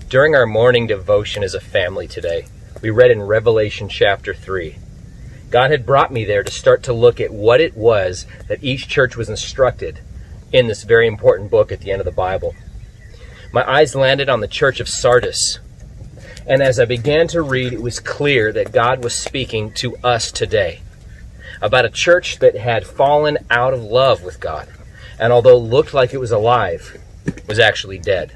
During our morning devotion as a family today, we read in Revelation chapter 3. God had brought me there to start to look at what it was that each church was instructed in this very important book at the end of the Bible. My eyes landed on the church of Sardis, and as I began to read, it was clear that God was speaking to us today about a church that had fallen out of love with God, and although looked like it was alive, was actually dead.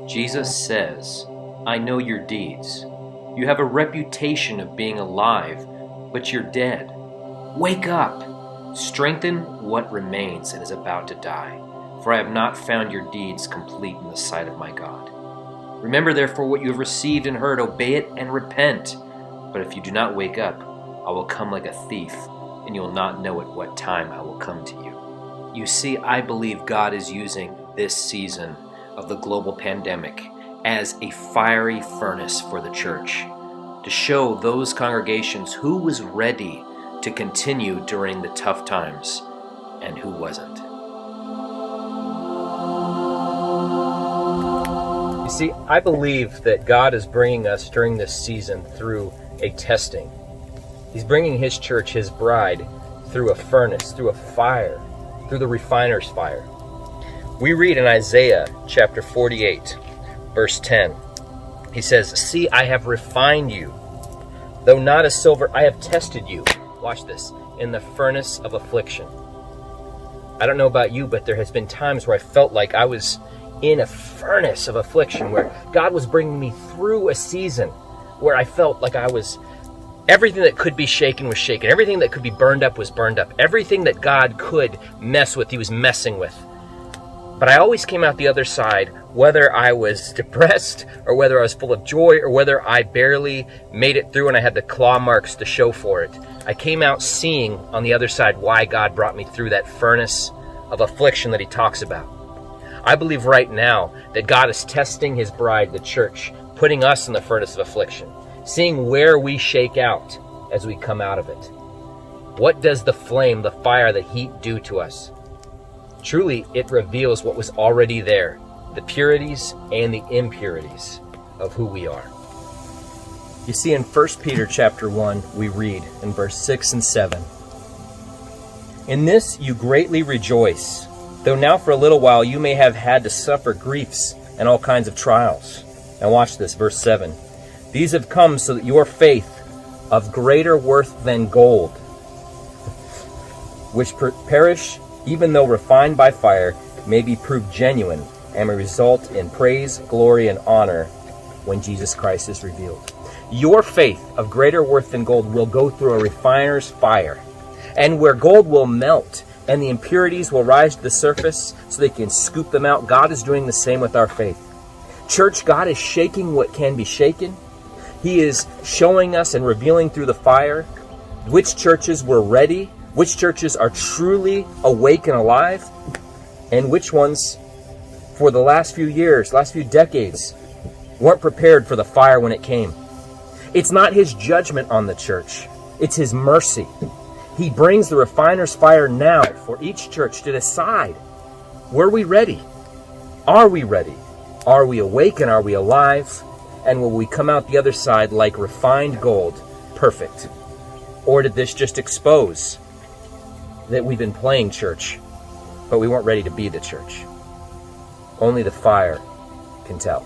Jesus says, "I know your deeds. You have a reputation of being alive, but you're dead. Wake up! Strengthen what remains and is about to die, for I have not found your deeds complete in the sight of my God. Remember therefore what you have received and heard, obey it and repent. But if you do not wake up, I will come like a thief, and you will not know at what time I will come to you." You see, I believe God is using this season of the global pandemic as a fiery furnace for the church to show those congregations who was ready to continue during the tough times and who wasn't. You see, I believe that God is bringing us during this season through a testing. He's bringing His church, His bride, through a furnace, through a fire, through the refiner's fire. We read in Isaiah chapter 48, verse 10. He says, "See, I have refined you. Though not as silver, I have tested you." Watch this. "In the furnace of affliction." I don't know about you, but there has been times where I felt like I was in a furnace of affliction, where God was bringing me through a season where I felt like everything that could be shaken was shaken. Everything that could be burned up was burned up. Everything that God could mess with, He was messing with. But I always came out the other side, whether I was depressed or whether I was full of joy or whether I barely made it through and I had the claw marks to show for it. I came out seeing on the other side why God brought me through that furnace of affliction that He talks about. I believe right now that God is testing His bride, the church, putting us in the furnace of affliction, seeing where we shake out as we come out of it. What does the flame, the fire, the heat do to us? Truly, it reveals what was already there, the purities and the impurities of who we are. You see, in 1 Peter chapter 1, we read in verse 6 and 7, "In this you greatly rejoice, though now for a little while you may have had to suffer griefs and all kinds of trials." Now watch this, verse 7. "These have come so that your faith, of greater worth than gold, which perish even though refined by fire, may be proved genuine and may result in praise, glory, and honor when Jesus Christ is revealed." Your faith of greater worth than gold will go through a refiner's fire, and where gold will melt and the impurities will rise to the surface so they can scoop them out, God is doing the same with our faith. Church, God is shaking what can be shaken. He is showing us and revealing through the fire which churches were ready, which churches are truly awake and alive, and which ones for the last few years, last few decades, weren't prepared for the fire when it came. It's not His judgment on the church. It's His mercy. He brings the refiner's fire now for each church to decide, were we ready? Are we ready? Are we awake and are we alive? And will we come out the other side like refined gold, perfect? Or did this just expose that we've been playing church, but we weren't ready to be the church? Only the fire can tell.